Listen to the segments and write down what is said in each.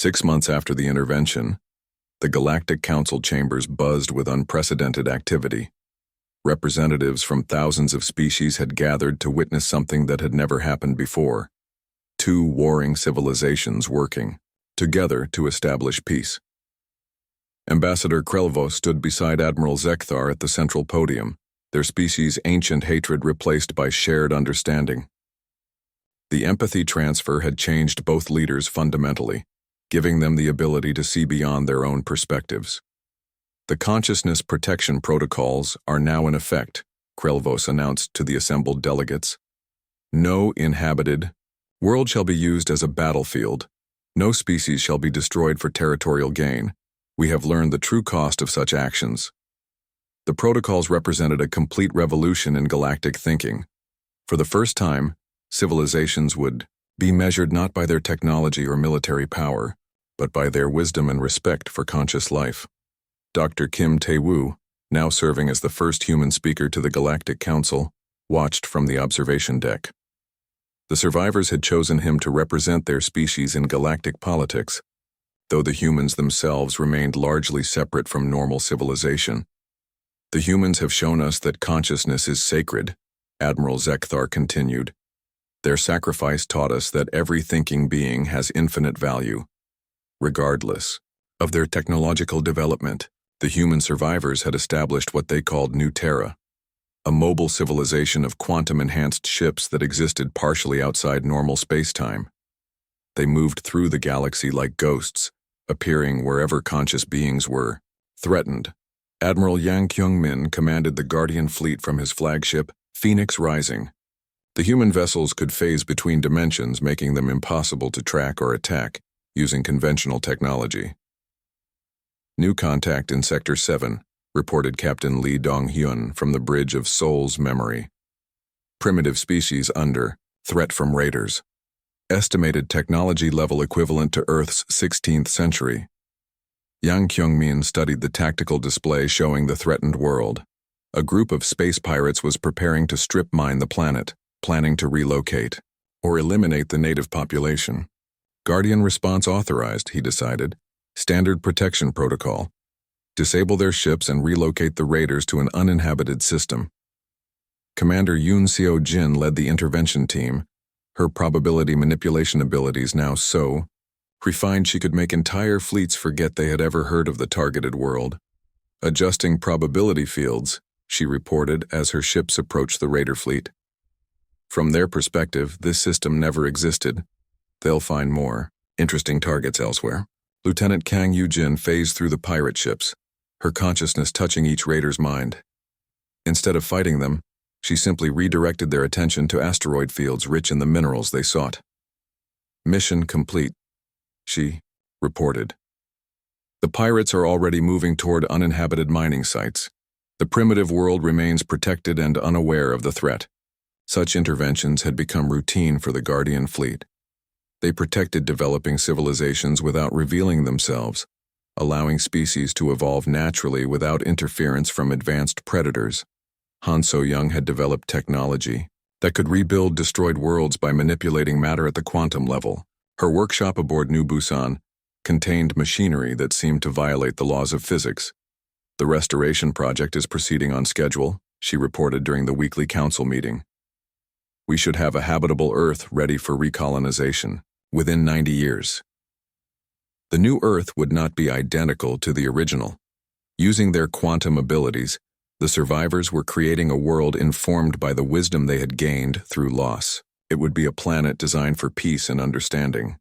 6 months after the intervention, the Galactic Council chambers buzzed with unprecedented activity. Representatives from thousands of species had gathered to witness something that had never happened before: two warring civilizations working together to establish peace. Ambassador Krelvo stood beside Admiral Zekthar at the central podium, their species' ancient hatred replaced by shared understanding. The empathy transfer had changed both leaders fundamentally, giving them the ability to see beyond their own perspectives. The consciousness protection protocols are now in effect, Krelvos announced to the assembled delegates. No inhabited world shall be used as a battlefield. No species shall be destroyed for territorial gain. We have learned the true cost of such actions. The protocols represented a complete revolution in galactic thinking. For the first time, civilizations would be measured not by their technology or military power, but by their wisdom and respect for conscious life. Dr. Kim Tae-woo, now serving as the first human speaker to the Galactic Council, watched from the observation deck. The survivors had chosen him to represent their species in galactic politics, though the humans themselves remained largely separate from normal civilization. The humans have shown us that consciousness is sacred, Admiral Zekthar continued. Their sacrifice taught us that every thinking being has infinite value. Regardless of their technological development, the human survivors had established what they called New Terra, a mobile civilization of quantum-enhanced ships that existed partially outside normal space-time. They moved through the galaxy like ghosts, appearing wherever conscious beings were threatened. Admiral Yang Kyung-min commanded the Guardian fleet from his flagship, Phoenix Rising. The human vessels could phase between dimensions, making them impossible to track or attack using conventional technology. New contact in Sector 7, reported Captain Lee Dong-hyun from the bridge of Soul's Memory. Primitive species under threat from raiders. Estimated technology level equivalent to Earth's 16th century. Yang Kyung-min studied the tactical display showing the threatened world. A group of space pirates was preparing to strip mine the planet, planning to relocate or eliminate the native population. Guardian response authorized, he decided. Standard protection protocol. Disable their ships and relocate the raiders to an uninhabited system. Commander Yoon Seo-jin led the intervention team, her probability manipulation abilities now so refined she could make entire fleets forget they had ever heard of the targeted world. Adjusting probability fields, she reported as her ships approached the raider fleet. From their perspective, this system never existed. They'll find more interesting targets elsewhere. Lieutenant Kang Yoo-jin phased through the pirate ships, her consciousness touching each raider's mind. Instead of fighting them, she simply redirected their attention to asteroid fields rich in the minerals they sought. Mission complete, she reported. The pirates are already moving toward uninhabited mining sites. The primitive world remains protected and unaware of the threat. Such interventions had become routine for the Guardian fleet. They protected developing civilizations without revealing themselves, allowing species to evolve naturally without interference from advanced predators. Han So-young had developed technology that could rebuild destroyed worlds by manipulating matter at the quantum level. Her workshop aboard New Busan contained machinery that seemed to violate the laws of physics. The restoration project is proceeding on schedule, she reported during the weekly council meeting. We should have a habitable Earth ready for recolonization within 90 years. The new Earth would not be identical to the original. Using their quantum abilities, the survivors were creating a world informed by the wisdom they had gained through loss. It would be a planet designed for peace and understanding.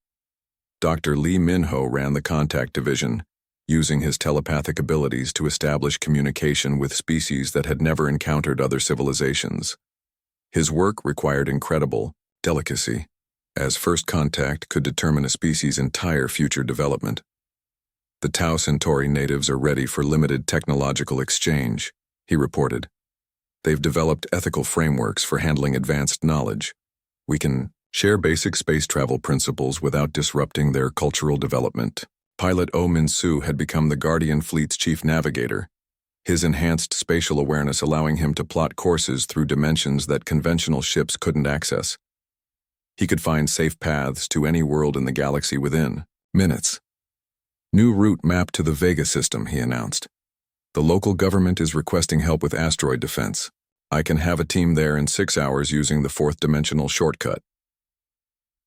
Dr. Lee Min-ho ran the contact division, using his telepathic abilities to establish communication with species that had never encountered other civilizations. His work required incredible delicacy, as first contact could determine a species' entire future development. The Tau Centauri natives are ready for limited technological exchange, he reported. They've developed ethical frameworks for handling advanced knowledge. We can share basic space travel principles without disrupting their cultural development. Pilot Oh Min-soo had become the Guardian Fleet's chief navigator, his enhanced spatial awareness allowing him to plot courses through dimensions that conventional ships couldn't access. He could find safe paths to any world in the galaxy within minutes. New route map to the Vega system, he announced. The local government is requesting help with asteroid defense. I can have a team there in 6 hours using the fourth-dimensional shortcut.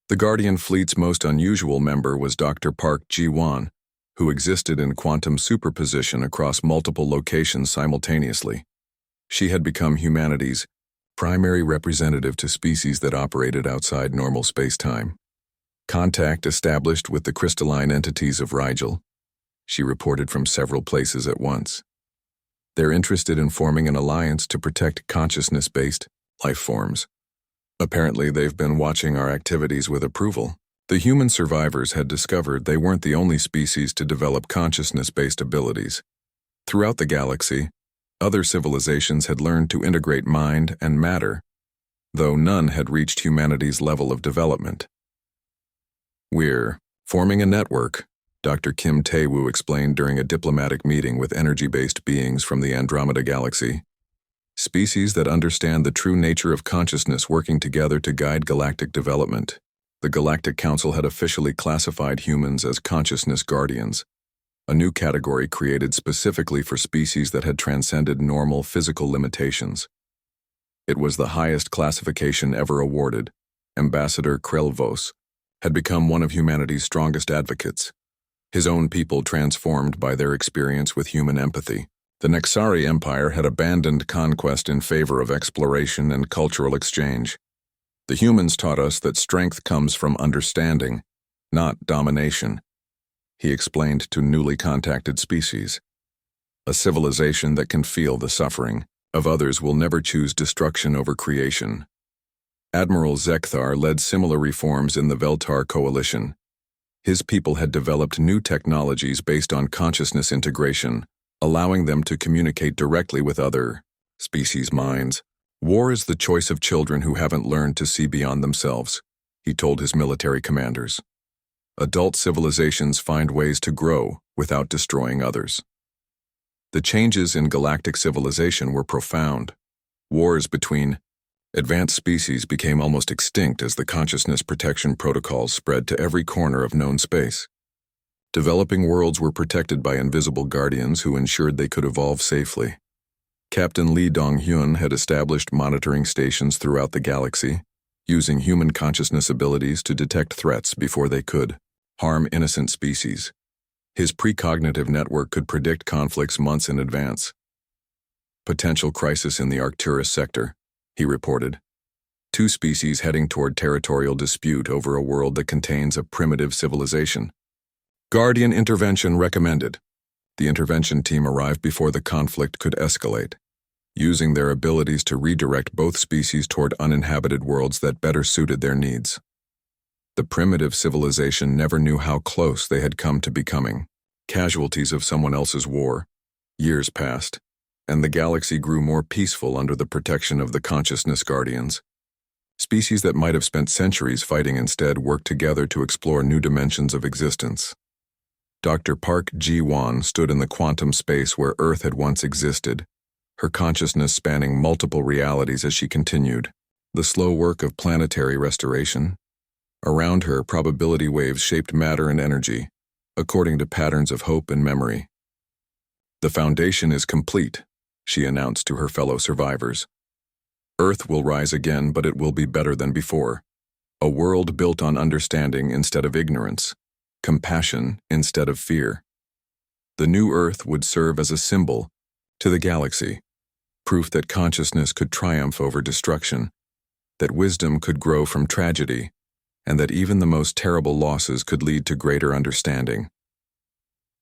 The Guardian fleet's most unusual member was Dr. Park Ji-won, who existed in quantum superposition across multiple locations simultaneously. She had become humanity's primary representative to species that operated outside normal space-time. Contact established with the crystalline entities of Rigel. She reported from several places at once. They're interested in forming an alliance to protect consciousness-based life forms. Apparently, they've been watching our activities with approval. The human survivors had discovered they weren't the only species to develop consciousness-based abilities. Throughout the galaxy, other civilizations had learned to integrate mind and matter, though none had reached humanity's level of development. We're forming a network, Dr. Kim Tae-woo explained during a diplomatic meeting with energy-based beings from the Andromeda Galaxy. Species that understand the true nature of consciousness working together to guide galactic development. The Galactic Council had officially classified humans as consciousness guardians, a new category created specifically for species that had transcended normal physical limitations. It was the highest classification ever awarded. Ambassador Krelvos had become one of humanity's strongest advocates. His own people transformed by their experience with human empathy. The Nexari Empire had abandoned conquest in favor of exploration and cultural exchange. The humans taught us that strength comes from understanding, not domination, he explained to newly contacted species. A civilization that can feel the suffering of others will never choose destruction over creation. Admiral Zekthar led similar reforms in the Veltar Coalition. His people had developed new technologies based on consciousness integration, allowing them to communicate directly with other species' minds. War is the choice of children who haven't learned to see beyond themselves, he told his military commanders. Adult civilizations find ways to grow without destroying others. The changes in galactic civilization were profound. Wars between advanced species became almost extinct as the consciousness protection protocols spread to every corner of known space. Developing worlds were protected by invisible guardians who ensured they could evolve safely. Captain Lee Dong-hyun had established monitoring stations throughout the galaxy, using human consciousness abilities to detect threats before they could harm innocent species. His precognitive network could predict conflicts months in advance. Potential crisis in the Arcturus sector, he reported. 2 species heading toward territorial dispute over a world that contains a primitive civilization. Guardian intervention recommended. The intervention team arrived before the conflict could escalate, using their abilities to redirect both species toward uninhabited worlds that better suited their needs. The primitive civilization never knew how close they had come to becoming casualties of someone else's war. Years passed, and the galaxy grew more peaceful under the protection of the consciousness guardians. Species that might have spent centuries fighting instead worked together to explore new dimensions of existence. Dr. Park Ji-won stood in the quantum space where Earth had once existed, her consciousness spanning multiple realities as she continued. The slow work of planetary restoration. Around her, probability waves shaped matter and energy, according to patterns of hope and memory. The foundation is complete, she announced to her fellow survivors. Earth will rise again, but it will be better than before. A world built on understanding instead of ignorance, compassion instead of fear. The new Earth would serve as a symbol to the galaxy, proof that consciousness could triumph over destruction, that wisdom could grow from tragedy, and that even the most terrible losses could lead to greater understanding.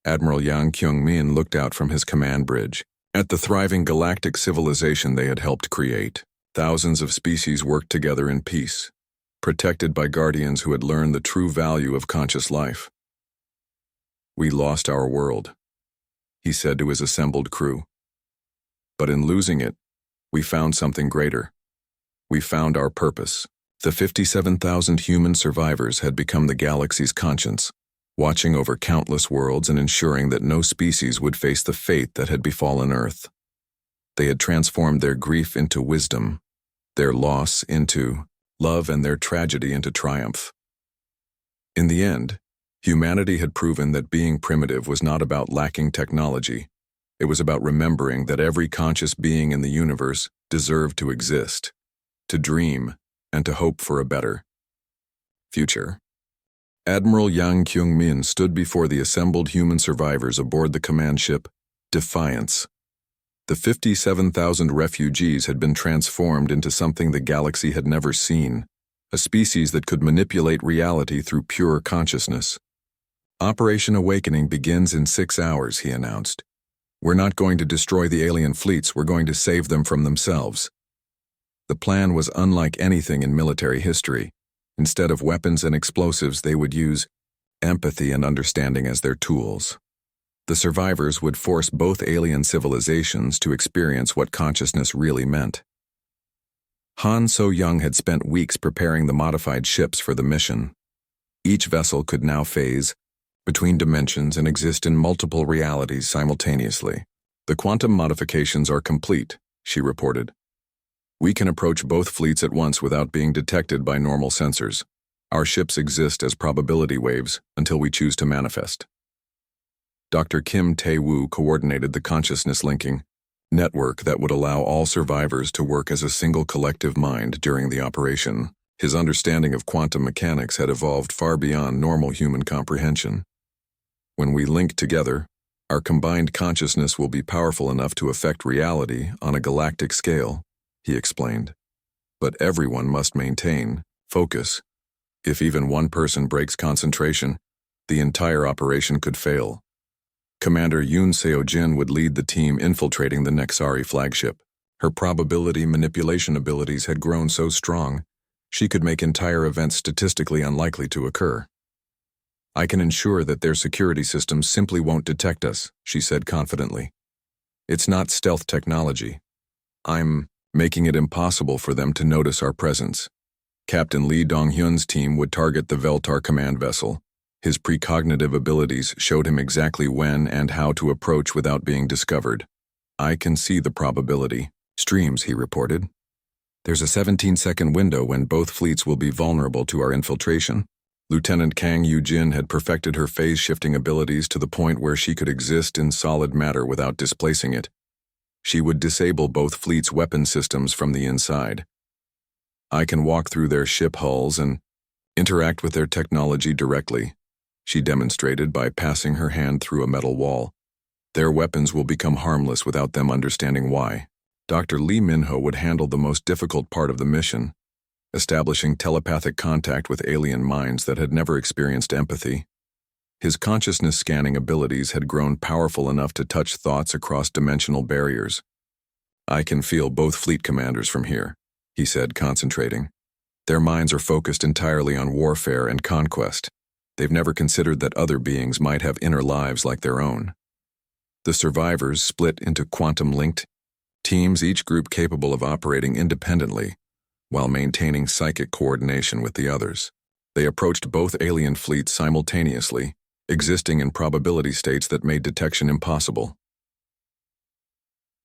Admiral Yang Kyung-min looked out from his command bridge at the thriving galactic civilization they had helped create. Thousands of species worked together in peace, protected by guardians who had learned the true value of conscious life. We lost our world, he said to his assembled crew. But in losing it, we found something greater. We found our purpose. The 57,000 human survivors had become the galaxy's conscience, watching over countless worlds and ensuring that no species would face the fate that had befallen Earth. They had transformed their grief into wisdom, their loss into love, and their tragedy into triumph. In the end, Humanity had proven that being primitive was not about lacking technology. It was about remembering that every conscious being in the universe deserved to exist, to dream, and to hope for a better future. Admiral Yang Kyung-min stood before the assembled human survivors aboard the command ship Defiance. The 57,000 refugees had been transformed into something the galaxy had never seen, a species that could manipulate reality through pure consciousness. Operation Awakening begins in 6 hours, he announced. We're not going to destroy the alien fleets, we're going to save them from themselves. The plan was unlike anything in military history. Instead of weapons and explosives, they would use empathy and understanding as their tools. The survivors would force both alien civilizations to experience what consciousness really meant. Han So-young had spent weeks preparing the modified ships for the mission. Each vessel could now phase between dimensions and exist in multiple realities simultaneously. The quantum modifications are complete, she reported. We can approach both fleets at once without being detected by normal sensors. Our ships exist as probability waves until we choose to manifest. Dr. Kim Tae-woo coordinated the consciousness linking network that would allow all survivors to work as a single collective mind during the operation. His understanding of quantum mechanics had evolved far beyond normal human comprehension. When we link together, our combined consciousness will be powerful enough to affect reality on a galactic scale, he explained. But everyone must maintain focus. If even one person breaks concentration, the entire operation could fail. Commander Yoon Seo-jin would lead the team infiltrating the Nexari flagship. Her probability manipulation abilities had grown so strong, she could make entire events statistically unlikely to occur. I can ensure that their security systems simply won't detect us, she said confidently. It's not stealth technology. I'm making it impossible for them to notice our presence. Captain Lee Dong-hyun's team would target the Veltar command vessel. His precognitive abilities showed him exactly when and how to approach without being discovered. I can see the probability streams, he reported. There's a 17-second window when both fleets will be vulnerable to our infiltration. Lieutenant Kang Yoo-jin had perfected her phase-shifting abilities to the point where she could exist in solid matter without displacing it. She would disable both fleets' weapon systems from the inside. I can walk through their ship hulls and interact with their technology directly, she demonstrated by passing her hand through a metal wall. Their weapons will become harmless without them understanding why. Dr. Lee Min-ho would handle the most difficult part of the mission, establishing telepathic contact with alien minds that had never experienced empathy. His consciousness scanning abilities had grown powerful enough to touch thoughts across dimensional barriers. I can feel both fleet commanders from here, he said, concentrating. Their minds are focused entirely on warfare and conquest. They've never considered that other beings might have inner lives like their own. The survivors split into quantum-linked teams, each group capable of operating independently while maintaining psychic coordination with the others. They approached both alien fleets simultaneously, existing in probability states that made detection impossible.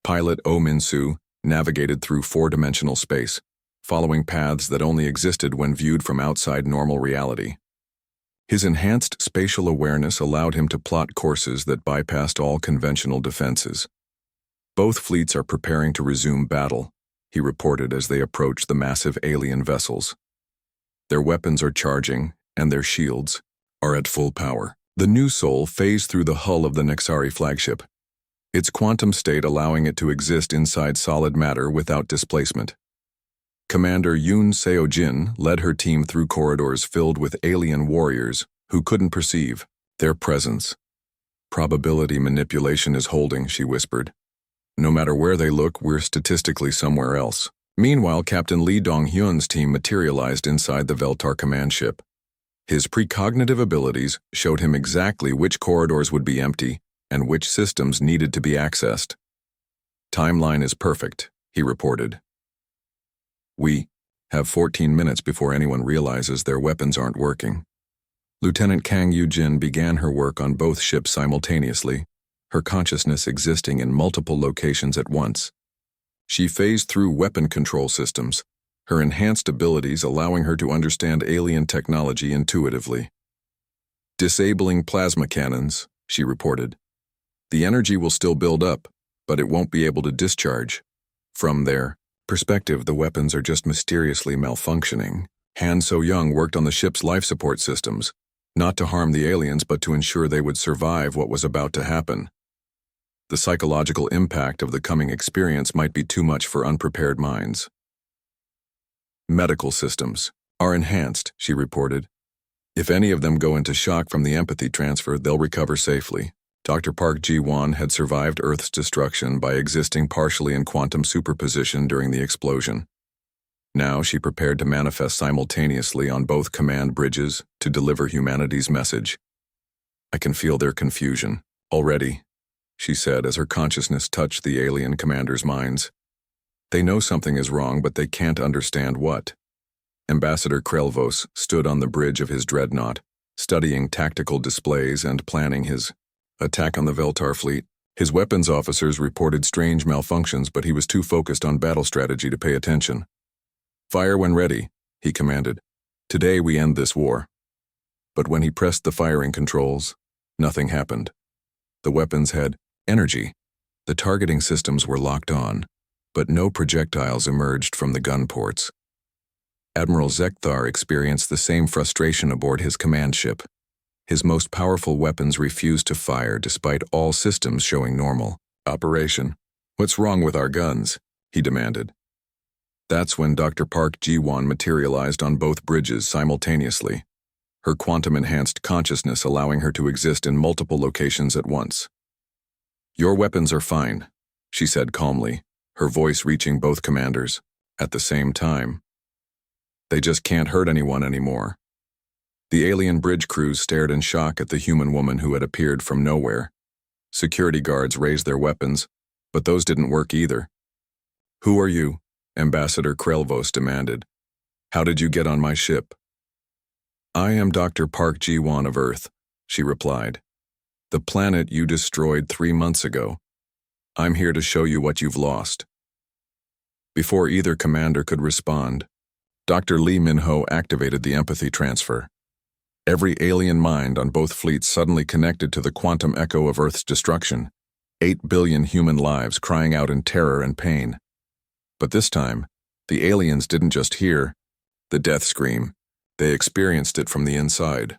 Pilot Oh Min-soo navigated through four-dimensional space, following paths that only existed when viewed from outside normal reality. His enhanced spatial awareness allowed him to plot courses that bypassed all conventional defenses. Both fleets are preparing to resume battle, he reported as they approached the massive alien vessels. Their weapons are charging, and their shields are at full power. The new soul phased through the hull of the Nexari flagship, its quantum state allowing it to exist inside solid matter without displacement. Commander Yoon Seo-jin led her team through corridors filled with alien warriors who couldn't perceive their presence. Probability manipulation is holding, she whispered. No matter where they look, we're statistically somewhere else. Meanwhile, Captain Lee Dong-hyun's team materialized inside the Veltar command ship. His precognitive abilities showed him exactly which corridors would be empty and which systems needed to be accessed. Timeline is perfect, he reported. We have 14 minutes before anyone realizes their weapons aren't working. Lieutenant Kang Yoo-jin began her work on both ships simultaneously, her consciousness existing in multiple locations at once. She phased through weapon control systems, her enhanced abilities allowing her to understand alien technology intuitively. Disabling plasma cannons, she reported. The energy will still build up, but it won't be able to discharge. From their perspective, the weapons are just mysteriously malfunctioning. Han So-young worked on the ship's life support systems, not to harm the aliens but to ensure they would survive what was about to happen. The psychological impact of the coming experience might be too much for unprepared minds. Medical systems are enhanced, she reported. If any of them go into shock from the empathy transfer, they'll recover safely. Dr. Park Ji-won had survived Earth's destruction by existing partially in quantum superposition during the explosion. Now she prepared to manifest simultaneously on both command bridges to deliver humanity's message. I can feel their confusion already, she said as her consciousness touched the alien commanders' minds. They know something is wrong, but they can't understand what. Ambassador Krelvos stood on the bridge of his dreadnought, studying tactical displays and planning his attack on the Veltar fleet. His weapons officers reported strange malfunctions, but he was too focused on battle strategy to pay attention. Fire when ready, he commanded. Today we end this war. But when he pressed the firing controls, nothing happened. The weapons had energy. The targeting systems were locked on, but no projectiles emerged from the gun ports. Admiral Zekthar experienced the same frustration aboard his command ship. His most powerful weapons refused to fire despite all systems showing normal operation. What's wrong with our guns? He demanded. That's when Dr. Park Ji-won materialized on both bridges simultaneously, her quantum-enhanced consciousness allowing her to exist in multiple locations at once. Your weapons are fine, she said calmly, her voice reaching both commanders at the same time. They just can't hurt anyone anymore. The alien bridge crews stared in shock at the human woman who had appeared from nowhere. Security guards raised their weapons, but those didn't work either. Who are you? Ambassador Krelvos demanded. How did you get on my ship? I am Dr. Park Ji-won of Earth, she replied. The planet you destroyed 3 months ago. I'm here to show you what you've lost. Before either commander could respond, Dr. Lee Min-ho activated the empathy transfer. Every alien mind on both fleets suddenly connected to the quantum echo of Earth's destruction, 8 billion human lives crying out in terror and pain. But this time, the aliens didn't just hear the death scream, they experienced it from the inside.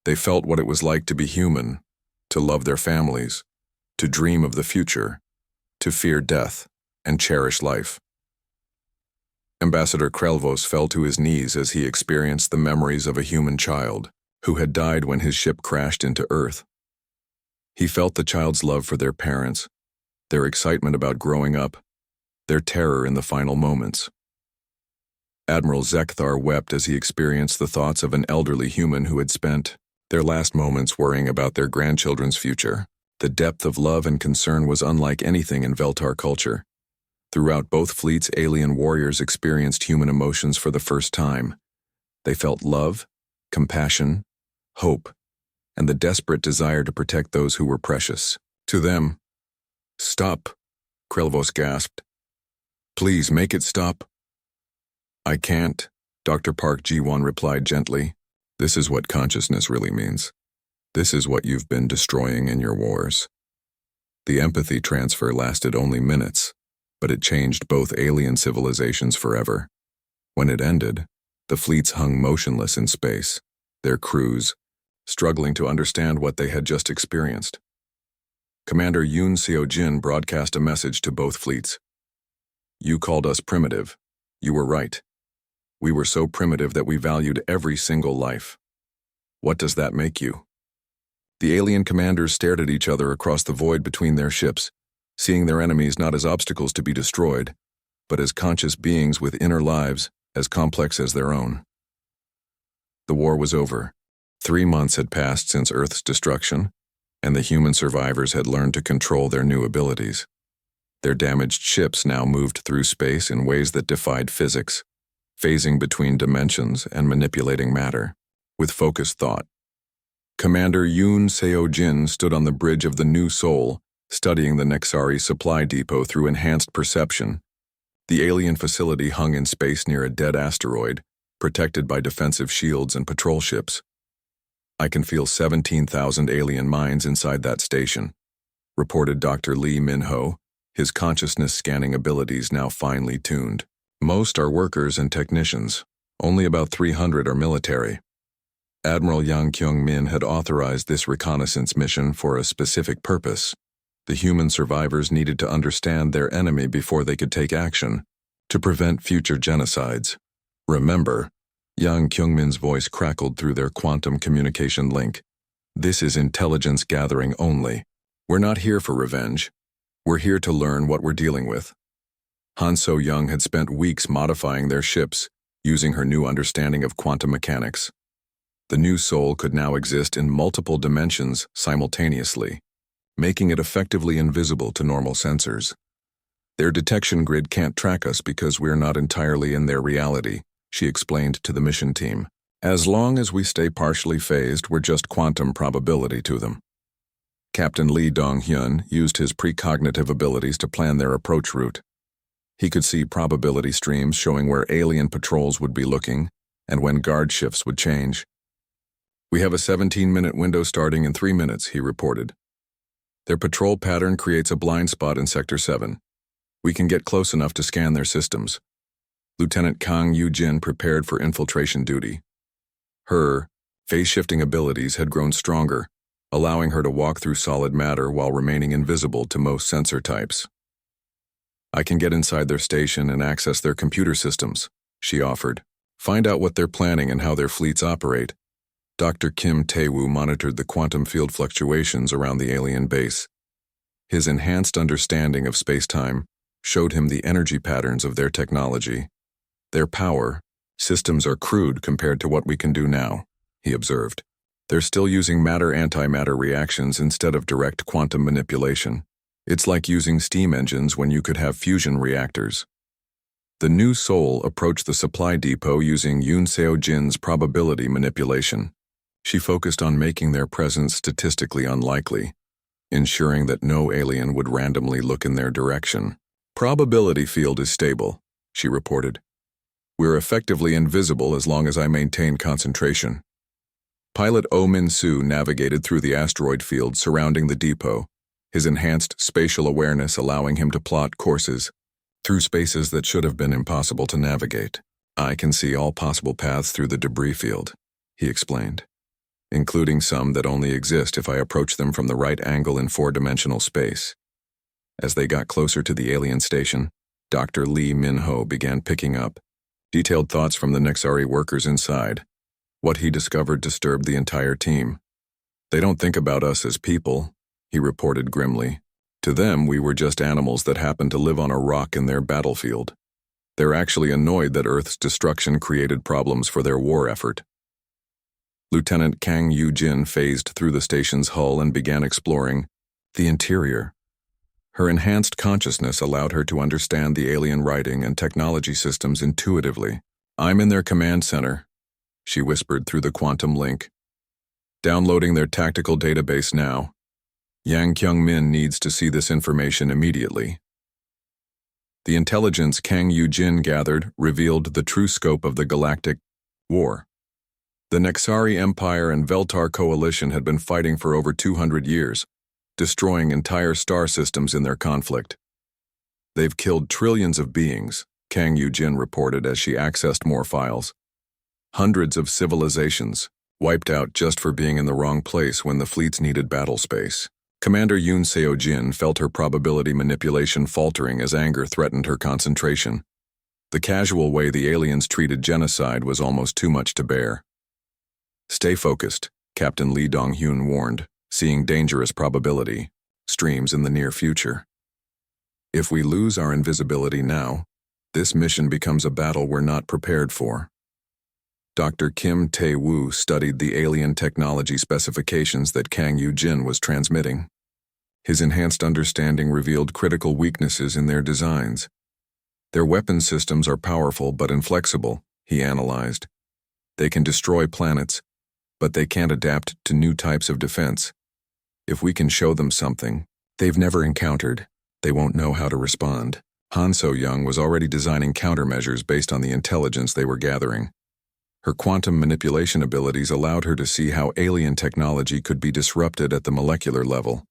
They felt what it was like to be human, to love their families, to dream of the future, to fear death and cherish life. Ambassador Krelvos fell to his knees as he experienced the memories of a human child who had died when his ship crashed into Earth. He felt the child's love for their parents, their excitement about growing up, their terror in the final moments. Admiral Zekthar wept as he experienced the thoughts of an elderly human who had spent their last moments worrying about their grandchildren's future. The depth of love and concern was unlike anything in Veltar culture. Throughout both fleets, alien warriors experienced human emotions for the first time. They felt love, compassion, hope, and the desperate desire to protect those who were precious to them. Stop, Krelvos gasped. Please make it stop. I can't, Dr. Park Ji-won replied gently. This is what consciousness really means. This is what you've been destroying in your wars. The empathy transfer lasted only minutes, but it changed both alien civilizations forever. When it ended, the fleets hung motionless in space, their crews struggling to understand what they had just experienced. Commander Yoon Seo-jin broadcast a message to both fleets. You called us primitive. You were right. We were so primitive that we valued every single life. What does that make you? The alien commanders stared at each other across the void between their ships, seeing their enemies not as obstacles to be destroyed, but as conscious beings with inner lives as complex as their own. The war was over. 3 months had passed since Earth's destruction, and the human survivors had learned to control their new abilities. Their damaged ships now moved through space in ways that defied physics, phasing between dimensions and manipulating matter with focused thought. Commander Yoon Seo-jin stood on the bridge of the New Sol, studying the Nexari supply depot through enhanced perception. The alien facility hung in space near a dead asteroid, protected by defensive shields and patrol ships. I can feel 17,000 alien minds inside that station, reported Dr. Lee Min-ho, his consciousness scanning abilities now finely tuned. Most are workers and technicians. Only about 300 are military. Admiral Yang Kyung-min had authorized this reconnaissance mission for a specific purpose. The human survivors needed to understand their enemy before they could take action, to prevent future genocides. Remember, Yang Kyung-min's voice crackled through their quantum communication link. This is intelligence gathering only. We're not here for revenge. We're here to learn what we're dealing with. Han So-young had spent weeks modifying their ships, using her new understanding of quantum mechanics. The new soul could now exist in multiple dimensions simultaneously, making it effectively invisible to normal sensors. Their detection grid can't track us because we're not entirely in their reality, she explained to the mission team. As long as we stay partially phased, we're just quantum probability to them. Captain Lee Dong-hyun used his precognitive abilities to plan their approach route. He could see probability streams showing where alien patrols would be looking and when guard shifts would change. We have a 17-minute window starting in 3 minutes, he reported. Their patrol pattern creates a blind spot in Sector 7. We can get close enough to scan their systems. Lieutenant Kang Yu-jin prepared for infiltration duty. Her phase-shifting abilities had grown stronger, allowing her to walk through solid matter while remaining invisible to most sensor types. I can get inside their station and access their computer systems, she offered. Find out what they're planning and how their fleets operate. Dr. Kim Tae-woo monitored the quantum field fluctuations around the alien base. His enhanced understanding of space-time showed him the energy patterns of their technology. Their power systems are crude compared to what we can do now, he observed. They're still using matter-antimatter reactions instead of direct quantum manipulation. It's like using steam engines when you could have fusion reactors. The new soul approached the supply depot using Yoon Seo-jin's probability manipulation. She focused on making their presence statistically unlikely, ensuring that no alien would randomly look in their direction. Probability field is stable, she reported. We're effectively invisible as long as I maintain concentration. Pilot Oh Min-soo navigated through the asteroid field surrounding the depot, his enhanced spatial awareness allowing him to plot courses through spaces that should have been impossible to navigate. I can see all possible paths through the debris field, he explained, including some that only exist if I approach them from the right angle in 4-dimensional space. As they got closer to the alien station, Dr. Lee Min-ho began picking up detailed thoughts from the Nexari workers inside. What he discovered disturbed the entire team. They don't think about us as people, he reported grimly. To them, we were just animals that happened to live on a rock in their battlefield. They're actually annoyed that Earth's destruction created problems for their war effort. Lieutenant Kang Yu-jin phased through the station's hull and began exploring the interior. Her enhanced consciousness allowed her to understand the alien writing and technology systems intuitively. I'm in their command center, she whispered through the quantum link. Downloading their tactical database now. Yang Kyung-min needs to see this information immediately. The intelligence Kang Yu-jin gathered revealed the true scope of the Galactic War. The Nexari Empire and Veltar Coalition had been fighting for over 200 years, destroying entire star systems in their conflict. They've killed trillions of beings, Kang Yu-jin reported as she accessed more files. Hundreds of civilizations, wiped out just for being in the wrong place when the fleets needed battle space. Commander Yoon Seo-jin felt her probability manipulation faltering as anger threatened her concentration. The casual way the aliens treated genocide was almost too much to bear. Stay focused, Captain Lee Dong-hyun warned, seeing dangerous probability streams in the near future. If we lose our invisibility now, this mission becomes a battle we're not prepared for. Dr. Kim Tae-woo studied the alien technology specifications that Kang Yu-jin was transmitting. His enhanced understanding revealed critical weaknesses in their designs. Their weapon systems are powerful but inflexible, he analyzed. They can destroy planets, but they can't adapt to new types of defense. If we can show them something they've never encountered, they won't know how to respond. Han So-young was already designing countermeasures based on the intelligence they were gathering. Her quantum manipulation abilities allowed her to see how alien technology could be disrupted at the molecular level.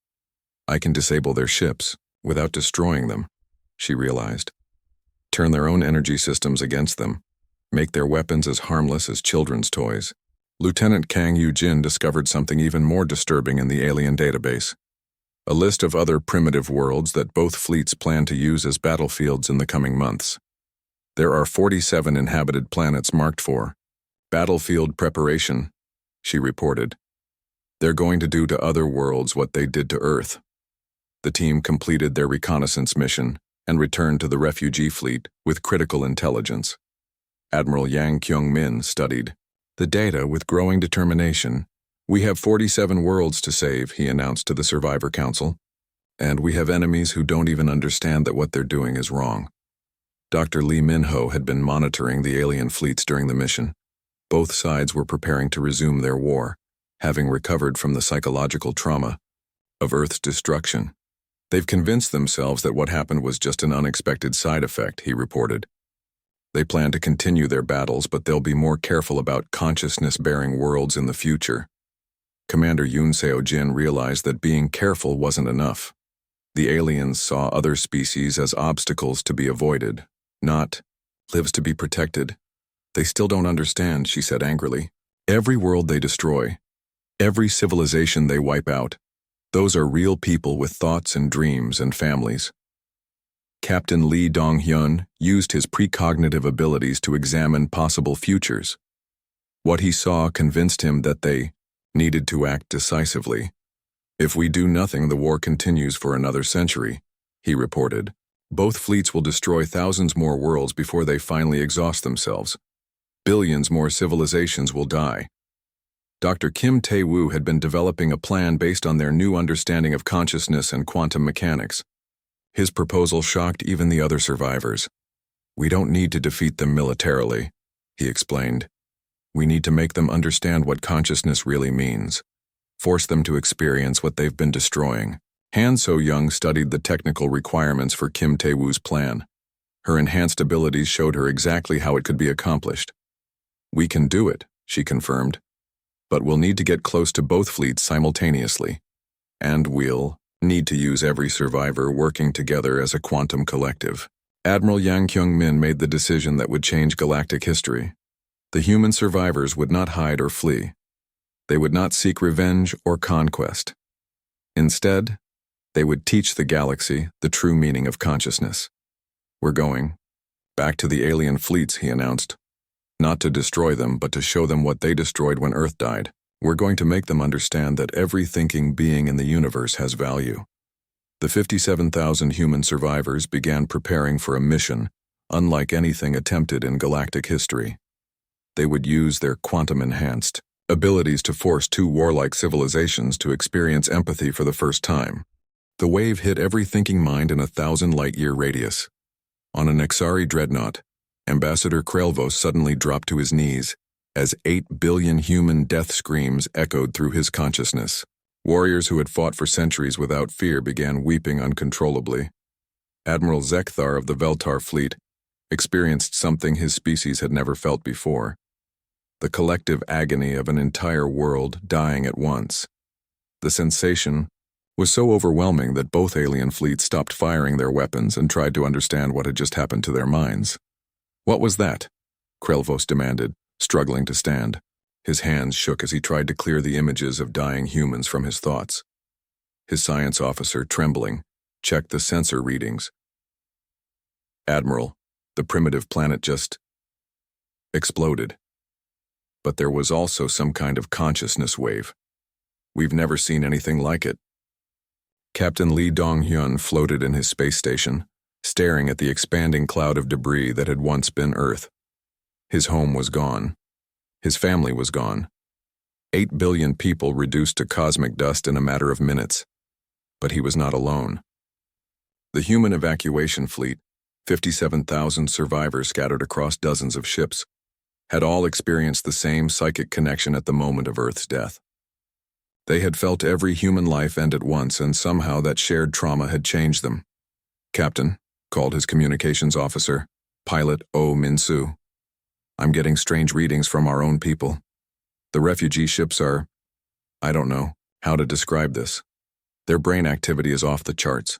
I can disable their ships without destroying them, she realized. Turn their own energy systems against them. Make their weapons as harmless as children's toys. Lieutenant Kang Yu-jin discovered something even more disturbing in the alien database. A list of other primitive worlds that both fleets plan to use as battlefields in the coming months. There are 47 inhabited planets marked for battlefield preparation, she reported. They're going to do to other worlds what they did to Earth. The team completed their reconnaissance mission and returned to the refugee fleet with critical intelligence. Admiral Yang Kyung-min studied the data with growing determination. We have 47 worlds to save, he announced to the Survivor Council, and we have enemies who don't even understand that what they're doing is wrong. Dr. Lee Min-ho had been monitoring the alien fleets during the mission. Both sides were preparing to resume their war, having recovered from the psychological trauma of Earth's destruction. They've convinced themselves that what happened was just an unexpected side effect, he reported. They plan to continue their battles, but they'll be more careful about consciousness-bearing worlds in the future. Commander Yoon Seo-jin realized that being careful wasn't enough. The aliens saw other species as obstacles to be avoided, not lives to be protected. They still don't understand, she said angrily. Every world they destroy, every civilization they wipe out, those are real people with thoughts and dreams and families. Captain Lee Dong-hyun used his precognitive abilities to examine possible futures. What he saw convinced him that they needed to act decisively. If we do nothing, the war continues for another century, he reported. Both fleets will destroy thousands more worlds before they finally exhaust themselves. Billions more civilizations will die. Dr. Kim Tae-woo had been developing a plan based on their new understanding of consciousness and quantum mechanics. His proposal shocked even the other survivors. We don't need to defeat them militarily, he explained. We need to make them understand what consciousness really means. Force them to experience what they've been destroying. Han So-young studied the technical requirements for Kim Tae-woo's plan. Her enhanced abilities showed her exactly how it could be accomplished. We can do it, she confirmed. But we'll need to get close to both fleets simultaneously. And we'll need to use every survivor working together as a quantum collective. Admiral Yang Kyung-min made the decision that would change galactic history. The human survivors would not hide or flee. They would not seek revenge or conquest. Instead, they would teach the galaxy the true meaning of consciousness. We're going back to the alien fleets, he announced. Not to destroy them, but to show them what they destroyed when Earth died. We're going to make them understand that every thinking being in the universe has value. The 57,000 human survivors began preparing for a mission unlike anything attempted in galactic history. They would use their quantum-enhanced abilities to force two warlike civilizations to experience empathy for the first time. The wave hit every thinking mind in a 1,000 light-year radius. On an Exari dreadnought, Ambassador Krelvos suddenly dropped to his knees as 8 billion human death screams echoed through his consciousness. Warriors who had fought for centuries without fear began weeping uncontrollably. Admiral Zekthar of the Veltar fleet experienced something his species had never felt before. The collective agony of an entire world dying at once. The sensation was so overwhelming that both alien fleets stopped firing their weapons and tried to understand what had just happened to their minds. What was that? Krelvos demanded, struggling to stand. His hands shook as he tried to clear the images of dying humans from his thoughts. His science officer, trembling, checked the sensor readings. Admiral, the primitive planet just exploded. But there was also some kind of consciousness wave. We've never seen anything like it. Captain Lee Dong-hyun floated in his space station, staring at the expanding cloud of debris that had once been Earth. His home was gone. His family was gone. 8 billion people reduced to cosmic dust in a matter of minutes. But he was not alone. The human evacuation fleet, 57,000 survivors scattered across dozens of ships, had all experienced the same psychic connection at the moment of Earth's death. They had felt every human life end at once, and somehow that shared trauma had changed them. Captain, called his communications officer, Pilot Oh Min-soo. I'm getting strange readings from our own people. The refugee ships are, I don't know how to describe this. Their brain activity is off the charts.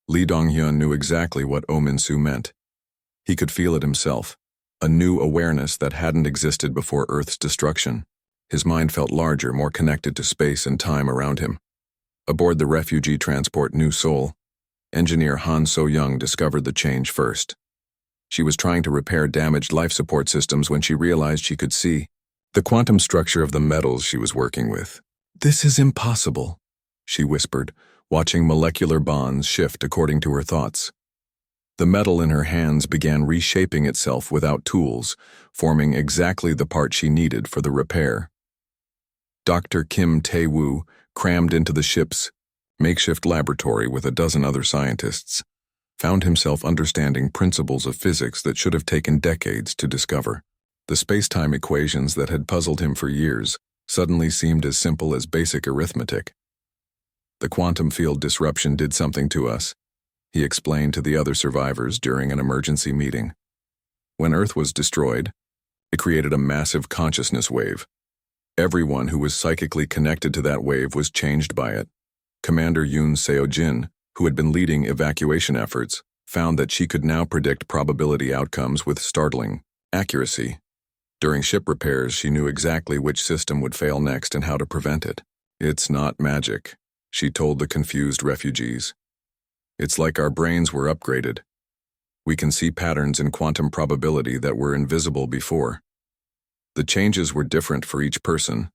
Lee Dong-hyun knew exactly what Oh Min-soo meant. He could feel it himself, a new awareness that hadn't existed before Earth's destruction. His mind felt larger, more connected to space and time around him. Aboard the refugee transport New Seoul, engineer Han So-young discovered the change first. She was trying to repair damaged life support systems when she realized she could see the quantum structure of the metals she was working with. "This is impossible," she whispered, watching molecular bonds shift according to her thoughts. The metal in her hands began reshaping itself without tools, forming exactly the part she needed for the repair. Dr. Kim Tae-woo crammed into the ship's makeshift laboratory with a dozen other scientists, found himself understanding principles of physics that should have taken decades to discover. The space-time equations that had puzzled him for years suddenly seemed as simple as basic arithmetic. "The quantum field disruption did something to us," he explained to the other survivors during an emergency meeting. "When Earth was destroyed, it created a massive consciousness wave. Everyone who was psychically connected to that wave was changed by it. Commander Yoon Seo-jin, who had been leading evacuation efforts, found that she could now predict probability outcomes with startling accuracy. During ship repairs, she knew exactly which system would fail next and how to prevent it. It's not magic," she told the confused refugees. "It's like our brains were upgraded. We can see patterns in quantum probability that were invisible before." The changes were different for each person,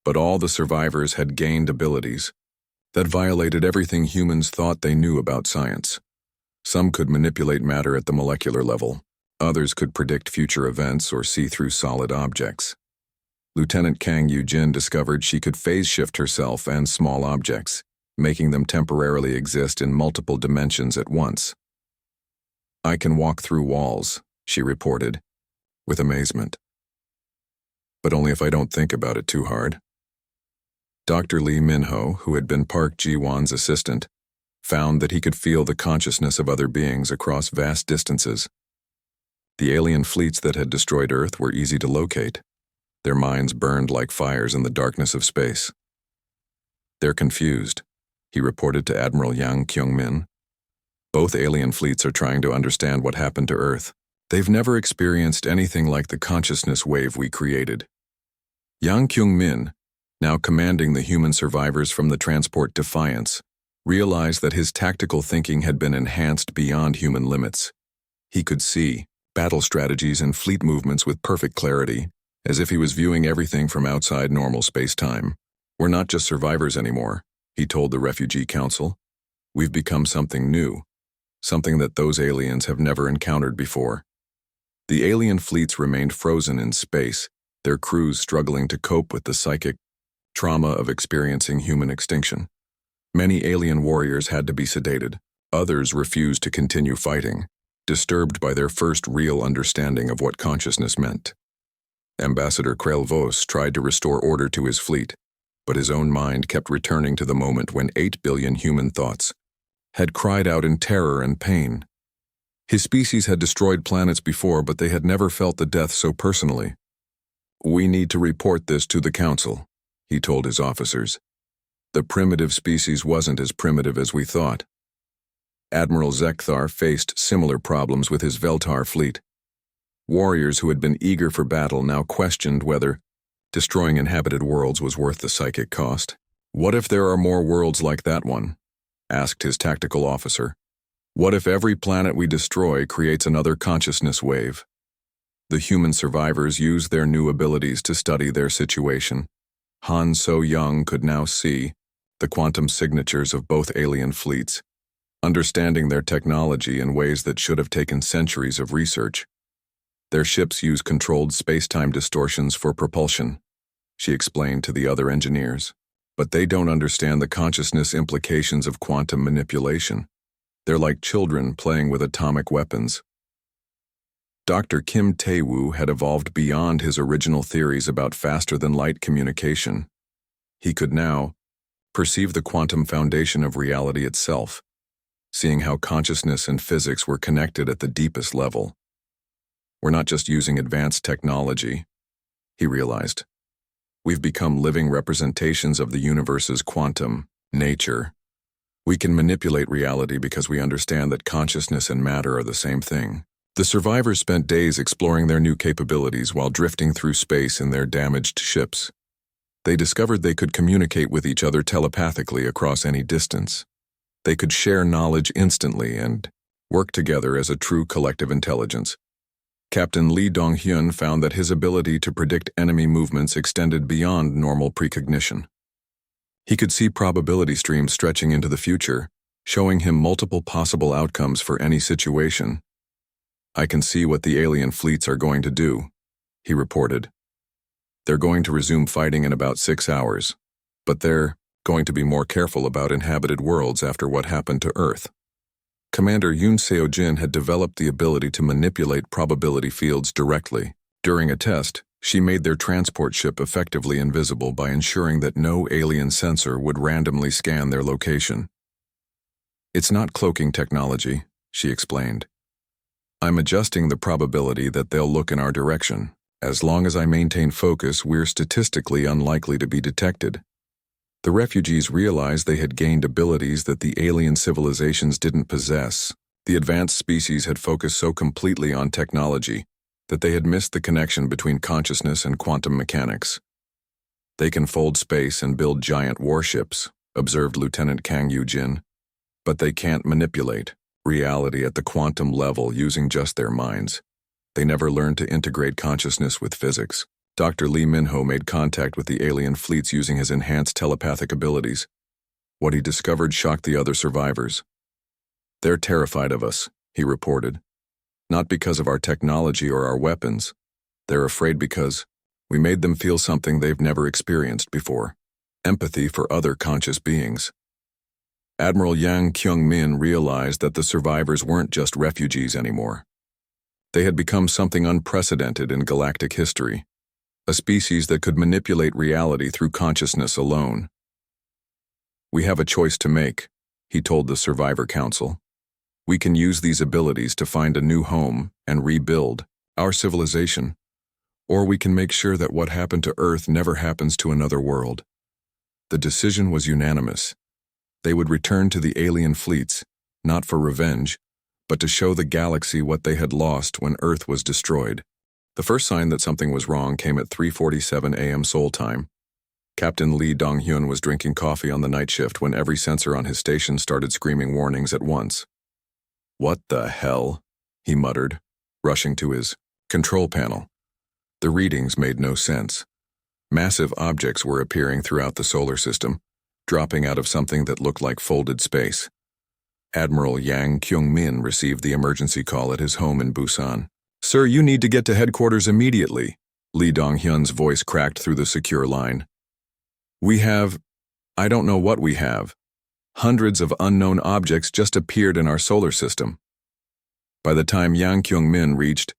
but all the survivors had gained abilities that violated everything humans thought they knew about science. Some could manipulate matter at the molecular level. Others could predict future events or see through solid objects. Lieutenant Kang Yoo-jin discovered she could phase shift herself and small objects, making them temporarily exist in multiple dimensions at once. "I can walk through walls," she reported, with amazement. "But only if I don't think about it too hard." Dr. Lee Min-ho, who had been Park Ji-won's assistant, found that he could feel the consciousness of other beings across vast distances. The alien fleets that had destroyed Earth were easy to locate. Their minds burned like fires in the darkness of space. "They're confused," he reported to Admiral Yang Kyung-min. "Both alien fleets are trying to understand what happened to Earth. They've never experienced anything like the consciousness wave we created." Yang Kyung-min, now commanding the human survivors from the transport Defiance, realized that his tactical thinking had been enhanced beyond human limits. He could see battle strategies and fleet movements with perfect clarity, as if he was viewing everything from outside normal space-time. "We're not just survivors anymore," he told the Refugee Council. "We've become something new, something that those aliens have never encountered before." The alien fleets remained frozen in space, their crews struggling to cope with the psychic trauma of experiencing human extinction. Many alien warriors had to be sedated. Others refused to continue fighting, disturbed by their first real understanding of what consciousness meant. Ambassador Krell-Vos tried to restore order to his fleet, but his own mind kept returning to the moment when 8 billion human thoughts had cried out in terror and pain. His species had destroyed planets before, but they had never felt the death so personally. "We need to report this to the Council," he told his officers. "The primitive species wasn't as primitive as we thought." Admiral Zekthar faced similar problems with his Veltar fleet. Warriors who had been eager for battle now questioned whether destroying inhabited worlds was worth the psychic cost. "What if there are more worlds like that one?" asked his tactical officer. "What if every planet we destroy creates another consciousness wave?" The human survivors used their new abilities to study their situation. Han So-young could now see the quantum signatures of both alien fleets, understanding their technology in ways that should have taken centuries of research. "Their ships use controlled space-time distortions for propulsion," she explained to the other engineers. "But they don't understand the consciousness implications of quantum manipulation. They're like children playing with atomic weapons." Dr. Kim Tae-woo had evolved beyond his original theories about faster-than-light communication. He could now perceive the quantum foundation of reality itself, seeing how consciousness and physics were connected at the deepest level. We're not just using advanced technology, he realized. We've become living representations of the universe's quantum nature. We can manipulate reality because we understand that consciousness and matter are the same thing. The survivors spent days exploring their new capabilities while drifting through space in their damaged ships. They discovered they could communicate with each other telepathically across any distance. They could share knowledge instantly and work together as a true collective intelligence. Captain Lee Dong-hyun found that his ability to predict enemy movements extended beyond normal precognition. He could see probability streams stretching into the future, showing him multiple possible outcomes for any situation. "I can see what the alien fleets are going to do," he reported. "They're going to resume fighting in about 6 hours, but they're going to be more careful about inhabited worlds after what happened to Earth." Commander Yoon Seo-jin had developed the ability to manipulate probability fields directly. During a test, she made their transport ship effectively invisible by ensuring that no alien sensor would randomly scan their location. "It's not cloaking technology," she explained. "I'm adjusting the probability that they'll look in our direction. As long as I maintain focus, we're statistically unlikely to be detected." The refugees realized they had gained abilities that the alien civilizations didn't possess. The advanced species had focused so completely on technology that they had missed the connection between consciousness and quantum mechanics. "They can fold space and build giant warships," observed Lieutenant Kang Yoo-jin, "but they can't manipulate reality at the quantum level using just their minds. They never learned to integrate consciousness with physics." Dr. Lee Min-ho made contact with the alien fleets using his enhanced telepathic abilities. What he discovered shocked the other survivors. "They're terrified of us," he reported. "Not because of our technology or our weapons. They're afraid because we made them feel something they've never experienced before. Empathy for other conscious beings." Admiral Yang Kyung-min realized that the survivors weren't just refugees anymore. They had become something unprecedented in galactic history. A species that could manipulate reality through consciousness alone. "We have a choice to make," he told the Survivor Council. "We can use these abilities to find a new home and rebuild our civilization, or we can make sure that what happened to Earth never happens to another world." The decision was unanimous. They would return to the alien fleets, not for revenge, but to show the galaxy what they had lost when Earth was destroyed. The first sign that something was wrong came at 3:47 a.m. Seoul time. Captain Lee Dong-hyun was drinking coffee on the night shift when every sensor on his station started screaming warnings at once. "What the hell?" he muttered, rushing to his control panel. The readings made no sense. Massive objects were appearing throughout the solar system, dropping out of something that looked like folded space. Admiral Yang Kyung-min received the emergency call at his home in Busan. "Sir, you need to get to headquarters immediately." Lee Dong-hyun's voice cracked through the secure line. I don't know what we have. Hundreds of unknown objects just appeared in our solar system." By the time Yang Kyung-min reached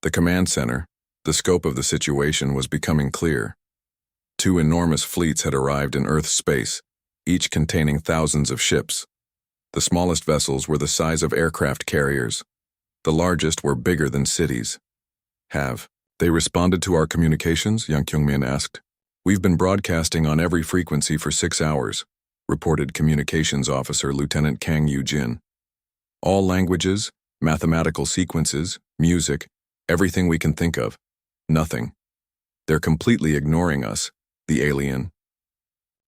the command center, the scope of the situation was becoming clear. 2 enormous fleets had arrived in Earth's space, each containing thousands of ships. The smallest vessels were the size of aircraft carriers. The largest were bigger than cities. "Have they responded to our communications?" Yang Kyung-min asked. "We've been broadcasting on every frequency for 6 hours, reported Communications Officer Lieutenant Kang Yoo-jin. "All languages, mathematical sequences, music, everything we can think of. Nothing. They're completely ignoring us, the alien."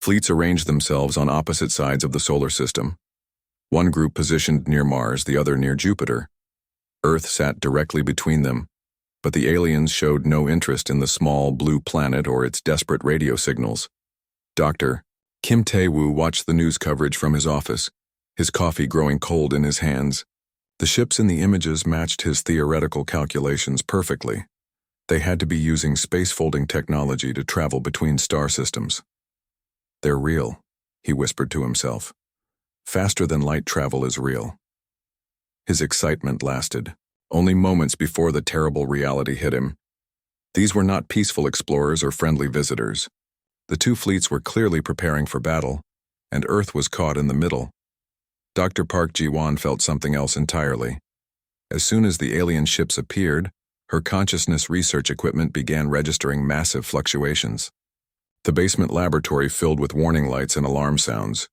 Fleets arranged themselves on opposite sides of the solar system. One group positioned near Mars, the other near Jupiter. Earth sat directly between them, but the aliens showed no interest in the small blue planet or its desperate radio signals. Dr. Kim Tae-woo watched the news coverage from his office, his coffee growing cold in his hands. The ships in the images matched his theoretical calculations perfectly. They had to be using space-folding technology to travel between star systems. "They're real," he whispered to himself. "Faster than light travel is real." His excitement lasted only moments before the terrible reality hit him. These were not peaceful explorers or friendly visitors. The 2 fleets were clearly preparing for battle, and Earth was caught in the middle. Dr. Park Ji-won felt something else entirely. As soon as the alien ships appeared, Her consciousness research equipment began registering massive fluctuations. The basement laboratory filled with warning lights and alarm sounds.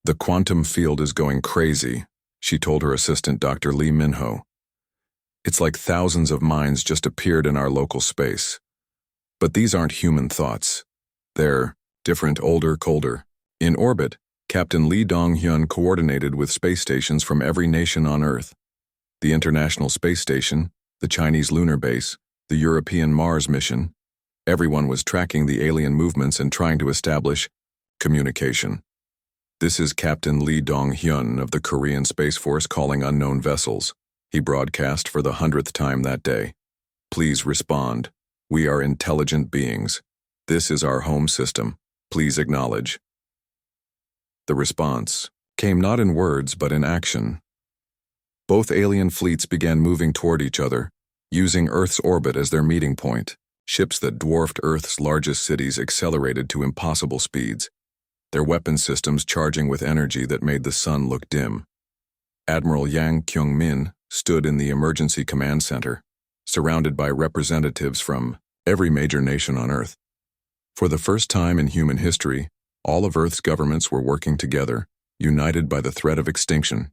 "The quantum field is going crazy," she told her assistant Dr. Lee Minho. "It's like thousands of minds just appeared in our local space. But these aren't human thoughts. They're different, older, colder." In orbit, Captain Lee Dong-hyun coordinated with space stations from every nation on Earth. The International Space Station, the Chinese lunar base, the European Mars mission. Everyone was tracking the alien movements and trying to establish communication. "This is Captain Lee Dong-hyun of the Korean Space Force calling unknown vessels," he broadcast for the 100th time that day. "Please respond. We are intelligent beings. This is our home system. Please acknowledge." The response came not in words but in action. Both alien fleets began moving toward each other, using Earth's orbit as their meeting point. Ships that dwarfed Earth's largest cities accelerated to impossible speeds, their weapon systems charging with energy that made the sun look dim. Admiral Yang Kyung-min stood in the emergency command center, surrounded by representatives from every major nation on Earth. For the first time in human history, all of Earth's governments were working together, united by the threat of extinction.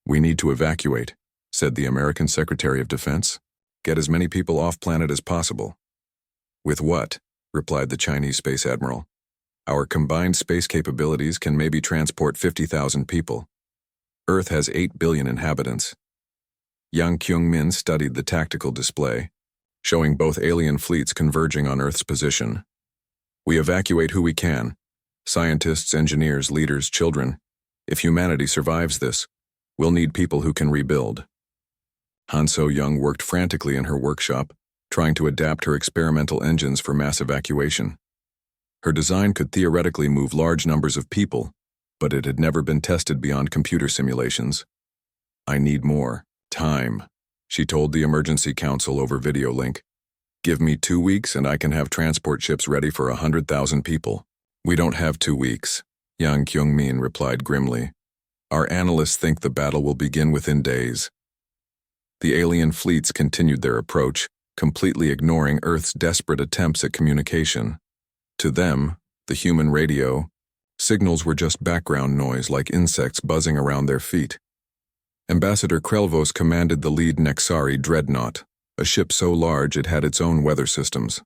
"We need to evacuate," said the American Secretary of Defense. "Get as many people off planet as possible." "With what?" replied the Chinese Space Admiral. "Our combined space capabilities can maybe transport 50,000 people. Earth has 8 billion inhabitants." Yang Kyung-min studied the tactical display, showing both alien fleets converging on Earth's position. "We evacuate who we can. Scientists, engineers, leaders, children. If humanity survives this, we'll need people who can rebuild." Han So-young worked frantically in her workshop, trying to adapt her experimental engines for mass evacuation. Her design could theoretically move large numbers of people, but it had never been tested beyond computer simulations. "I need more time," she told the emergency council over video link. "Give me 2 weeks and I can have transport ships ready for 100,000 people." "We don't have 2 weeks," Yang Kyung-min replied grimly. "Our analysts think the battle will begin within days." The alien fleets continued their approach, completely ignoring Earth's desperate attempts at communication. To them, the human radio signals were just background noise like insects buzzing around their feet. Ambassador Krelvos commanded the lead Nexari dreadnought, a ship so large it had its own weather systems.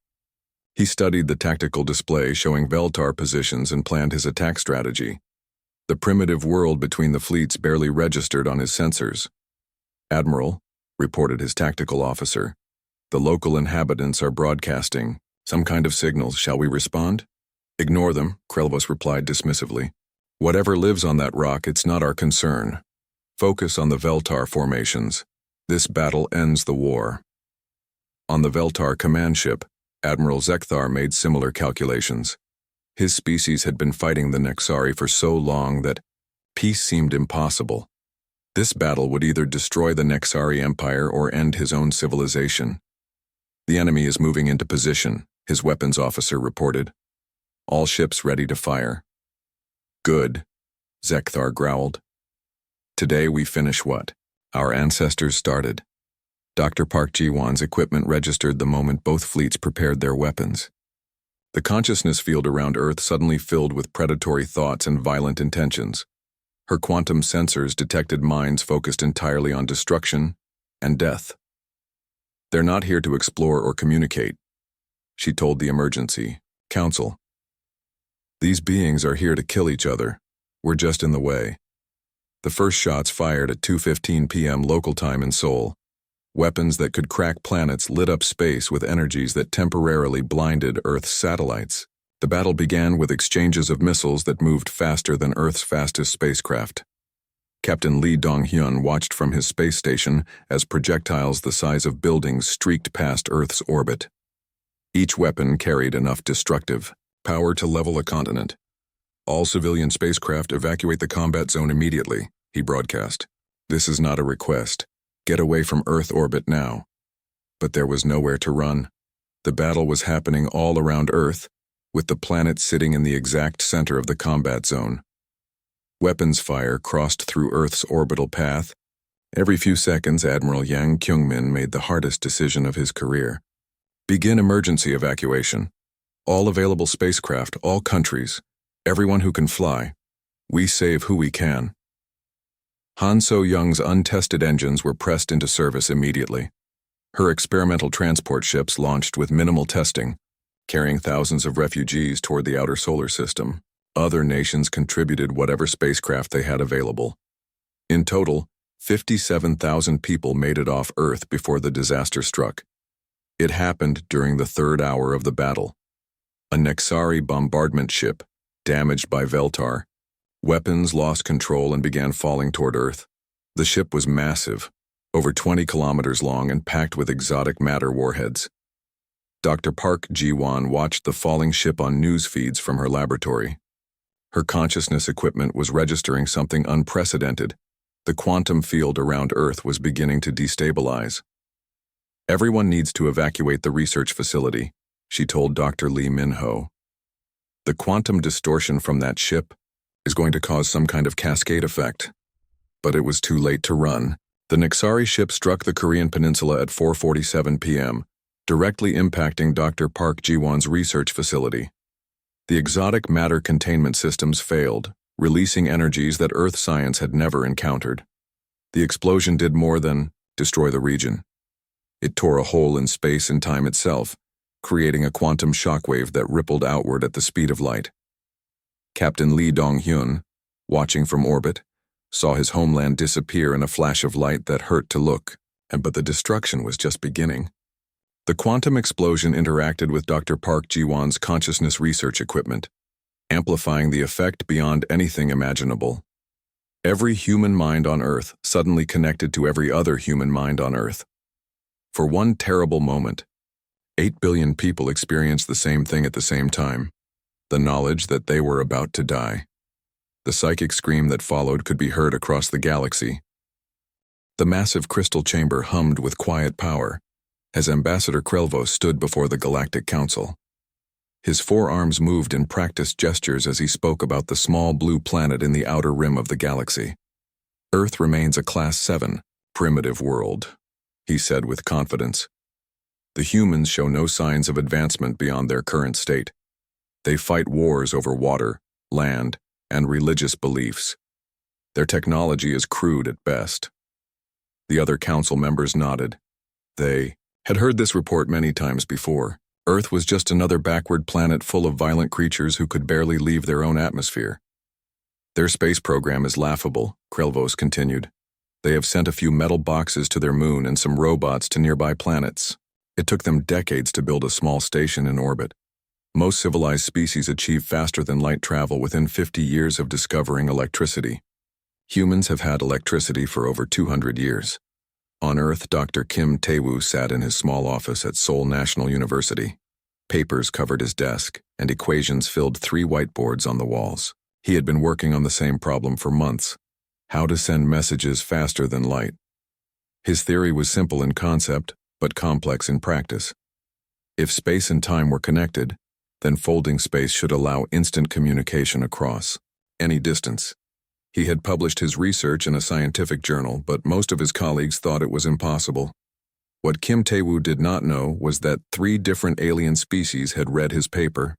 He studied the tactical display showing Veltar positions and planned his attack strategy. The primitive world between the fleets barely registered on his sensors. "Admiral," reported his tactical officer, "the local inhabitants are broadcasting some kind of signals. Shall we respond?" "Ignore them," Krelvos replied dismissively. "Whatever lives on that rock, it's not our concern. Focus on the Veltar formations. This battle ends the war." On the Veltar command ship, Admiral Zekthar made similar calculations. His species had been fighting the Nexari for so long that peace seemed impossible. This battle would either destroy the Nexari Empire or end his own civilization. "The enemy is moving into position," his weapons officer reported. "All ships ready to fire." "Good," Zekthar growled. "Today we finish what our ancestors started." Dr. Park Ji-won's equipment registered the moment both fleets prepared their weapons. The consciousness field around Earth suddenly filled with predatory thoughts and violent intentions. Her quantum sensors detected minds focused entirely on destruction and death. "They're not here to explore or communicate," she told the emergency council. "These beings are here to kill each other. We're just in the way." The first shots fired at 2:15 p.m. local time in Seoul. Weapons that could crack planets lit up space with energies that temporarily blinded Earth's satellites. The battle began with exchanges of missiles that moved faster than Earth's fastest spacecraft. Captain Lee Dong-hyun watched from his space station as projectiles the size of buildings streaked past Earth's orbit. Each weapon carried enough destructive power to level a continent. "All civilian spacecraft evacuate the combat zone immediately," he broadcast. "This is not a request. Get away from Earth orbit now." But there was nowhere to run. The battle was happening all around Earth, with the planet sitting in the exact center of the combat zone. Weapons fire crossed through Earth's orbital path, Every few seconds, Admiral Yang Kyungmin made the hardest decision of his career. Begin emergency evacuation. All available spacecraft, all countries, everyone who can fly. We save who we can. Han So-young's untested engines were pressed into service immediately. Her experimental transport ships launched with minimal testing, carrying thousands of refugees toward the outer solar system. Other nations contributed whatever spacecraft they had available. In total, 57,000 people made it off Earth before the disaster struck. It happened during the third hour of the battle. A Nexari bombardment ship, damaged by Veltar. Weapons lost control and began falling toward Earth. The ship was massive, over 20 kilometers long and packed with exotic matter warheads. Dr. Park Ji-won watched the falling ship on news feeds from her laboratory. Her consciousness equipment was registering something unprecedented. The quantum field around Earth was beginning to destabilize. Everyone needs to evacuate the research facility, she told Dr. Lee Min-ho. The quantum distortion from that ship is going to cause some kind of cascade effect. But it was too late to run. The Nexari ship struck the Korean peninsula at 4:47 p.m., directly impacting Dr. Park Ji-won's research facility. The exotic matter containment systems failed, releasing energies that Earth science had never encountered. The explosion did more than destroy the region. It tore a hole in space and time itself, creating a quantum shockwave that rippled outward at the speed of light. Captain Lee Dong-hyun, watching from orbit, saw his homeland disappear in a flash of light that hurt to look, but the destruction was just beginning. The quantum explosion interacted with Dr. Park Ji-won's consciousness research equipment, amplifying the effect beyond anything imaginable. Every human mind on Earth suddenly connected to every other human mind on Earth. For one terrible moment, 8 billion people experienced the same thing at the same time, the knowledge that they were about to die. The psychic scream that followed could be heard across the galaxy. The massive crystal chamber hummed with quiet power as Ambassador Krelvo stood before the Galactic Council. His forearms moved in practiced gestures as he spoke about the small blue planet in the outer rim of the galaxy. Earth remains a Class 7, primitive world, he said with confidence. The humans show no signs of advancement beyond their current state. They fight wars over water, land, and religious beliefs. Their technology is crude at best. The other council members nodded. They had heard this report many times before. Earth was just another backward planet full of violent creatures who could barely leave their own atmosphere. Their space program is laughable, Krelvos continued. They have sent a few metal boxes to their moon and some robots to nearby planets. It took them decades to build a small station in orbit. Most civilized species achieve faster than light travel within 50 years of discovering electricity. Humans have had electricity for over 200 years. On Earth, Dr. Kim Tae-woo sat in his small office at Seoul National University. Papers covered his desk, and equations filled 3 whiteboards on the walls. He had been working on the same problem for months: how to send messages faster than light. His theory was simple in concept, but complex in practice. If space and time were connected, then folding space should allow instant communication across any distance. He had published his research in a scientific journal, but most of his colleagues thought it was impossible. What Kim Tae-woo did not know was that 3 different alien species had read his paper.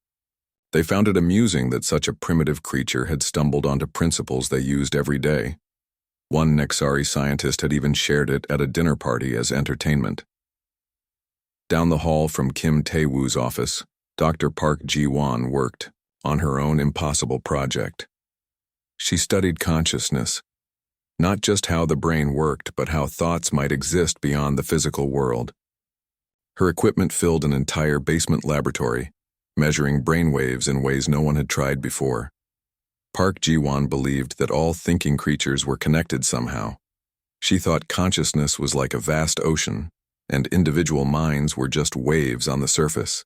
They found it amusing that such a primitive creature had stumbled onto principles they used every day. One Nexari scientist had even shared it at a dinner party as entertainment. Down the hall from Kim Tae-woo's office, Dr. Park Ji-won worked on her own impossible project. She studied consciousness, not just how the brain worked, but how thoughts might exist beyond the physical world. Her equipment filled an entire basement laboratory, measuring brainwaves in ways no one had tried before. Park Ji-won believed that all thinking creatures were connected somehow. She thought consciousness was like a vast ocean, and individual minds were just waves on the surface.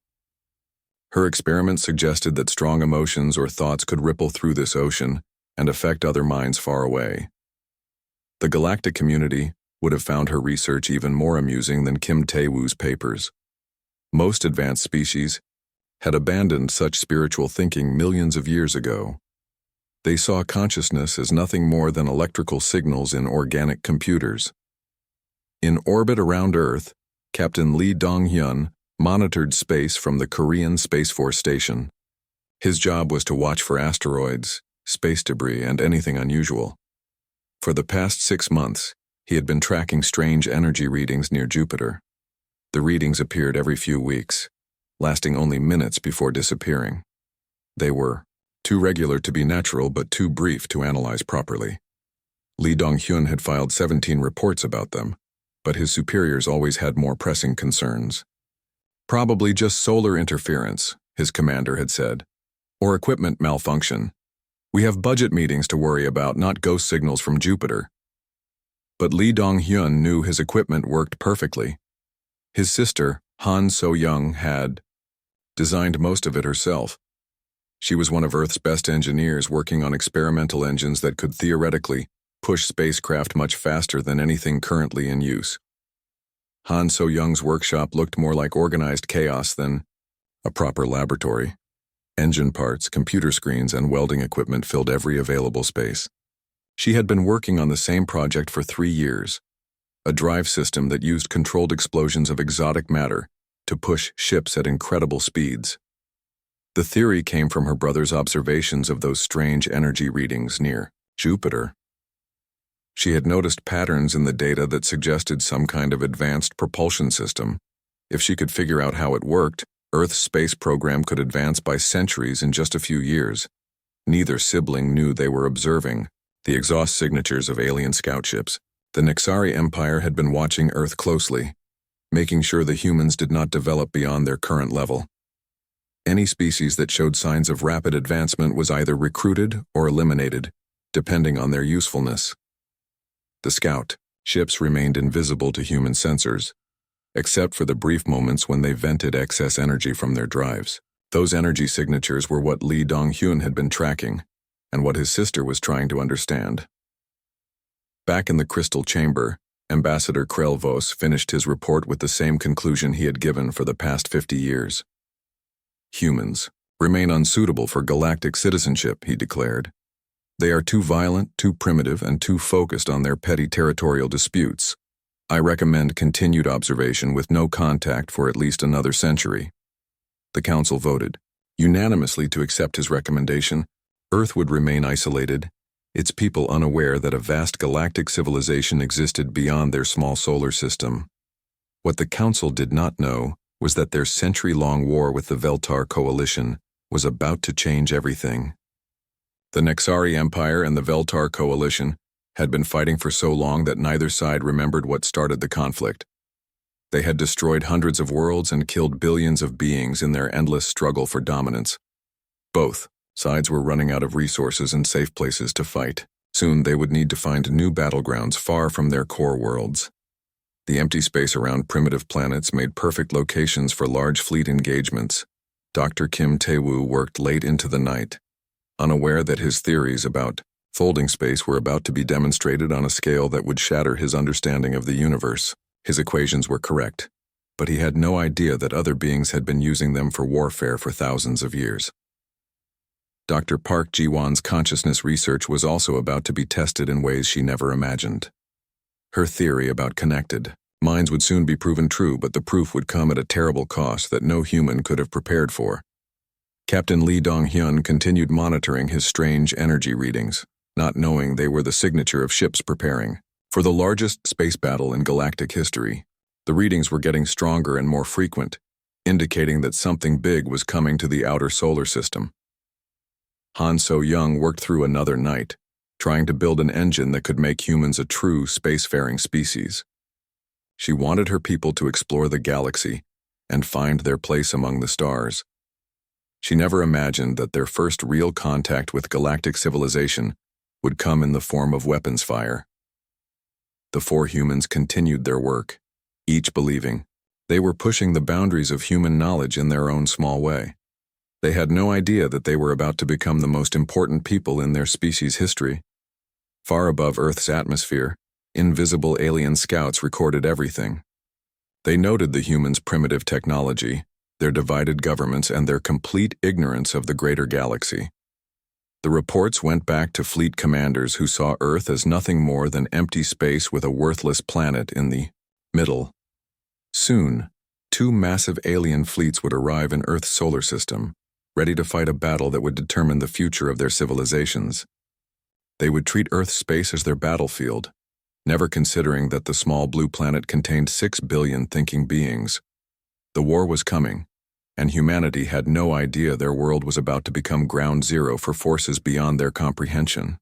Her experiments suggested that strong emotions or thoughts could ripple through this ocean and affect other minds far away. The galactic community would have found her research even more amusing than Kim Tae-woo's papers. Most advanced species had abandoned such spiritual thinking millions of years ago. They saw consciousness as nothing more than electrical signals in organic computers. In orbit around Earth, Captain Lee Dong-hyun monitored space from the Korean Space Force Station. His job was to watch for asteroids, space debris, and anything unusual. For the past 6 months, he had been tracking strange energy readings near Jupiter. The readings appeared every few weeks, lasting only minutes before disappearing. They were too regular to be natural but too brief to analyze properly. Lee Dong-hyun had filed 17 reports about them, but his superiors always had more pressing concerns. Probably just solar interference, his commander had said, or equipment malfunction. We have budget meetings to worry about, not ghost signals from Jupiter. But Lee Dong-hyun knew his equipment worked perfectly. His sister, Han So-young, had designed most of it herself. She was one of Earth's best engineers working on experimental engines that could theoretically push spacecraft much faster than anything currently in use. Han So-young's workshop looked more like organized chaos than a proper laboratory. Engine parts, computer screens, and welding equipment filled every available space. She had been working on the same project for 3 years, a drive system that used controlled explosions of exotic matter to push ships at incredible speeds. The theory came from her brother's observations of those strange energy readings near Jupiter. She had noticed patterns in the data that suggested some kind of advanced propulsion system. If she could figure out how it worked, Earth's space program could advance by centuries in just a few years. Neither sibling knew they were observing the exhaust signatures of alien scout ships. The Nexari Empire had been watching Earth closely, making sure the humans did not develop beyond their current level. Any species that showed signs of rapid advancement was either recruited or eliminated, depending on their usefulness. The scout ships remained invisible to human sensors, except for the brief moments when they vented excess energy from their drives. Those energy signatures were what Lee Dong-hyun had been tracking, and what his sister was trying to understand. Back in the crystal chamber, Ambassador Krell-Vos finished his report with the same conclusion he had given for the past 50 years. Humans remain unsuitable for galactic citizenship, he declared. They are too violent, too primitive, and too focused on their petty territorial disputes. I recommend continued observation with no contact for at least another century. The Council voted unanimously to accept his recommendation. Earth would remain isolated, its people unaware that a vast galactic civilization existed beyond their small solar system. What the Council did not know was that their century-long war with the Veltar Coalition was about to change everything. The Nexari Empire and the Veltar Coalition had been fighting for so long that neither side remembered what started the conflict. They had destroyed hundreds of worlds and killed billions of beings in their endless struggle for dominance. Both sides were running out of resources and safe places to fight. Soon they would need to find new battlegrounds far from their core worlds. The empty space around primitive planets made perfect locations for large fleet engagements. Dr. Kim Tae-woo worked late into the night, unaware that his theories about folding space were about to be demonstrated on a scale that would shatter his understanding of the universe. His equations were correct, but he had no idea that other beings had been using them for warfare for thousands of years. Dr. Park Ji-won's consciousness research was also about to be tested in ways she never imagined. Her theory about connected minds would soon be proven true, but the proof would come at a terrible cost that no human could have prepared for. Captain Lee Dong-hyun continued monitoring his strange energy readings, not knowing they were the signature of ships preparing for the largest space battle in galactic history. The readings were getting stronger and more frequent, indicating that something big was coming to the outer solar system. Han So-young worked through another night, trying to build an engine that could make humans a true spacefaring species. She wanted her people to explore the galaxy and find their place among the stars. She never imagined that their first real contact with galactic civilization would come in the form of weapons fire. The 4 humans continued their work, each believing they were pushing the boundaries of human knowledge in their own small way. They had no idea that they were about to become the most important people in their species' history. Far above Earth's atmosphere, invisible alien scouts recorded everything. They noted the humans' primitive technology, their divided governments, and their complete ignorance of the greater galaxy. The reports went back to fleet commanders who saw Earth as nothing more than empty space with a worthless planet in the middle. Soon, two massive alien fleets would arrive in Earth's solar system, ready to fight a battle that would determine the future of their civilizations. They would treat Earth's space as their battlefield, never considering that the small blue planet contained 6 billion thinking beings. The war was coming, and humanity had no idea their world was about to become ground zero for forces beyond their comprehension.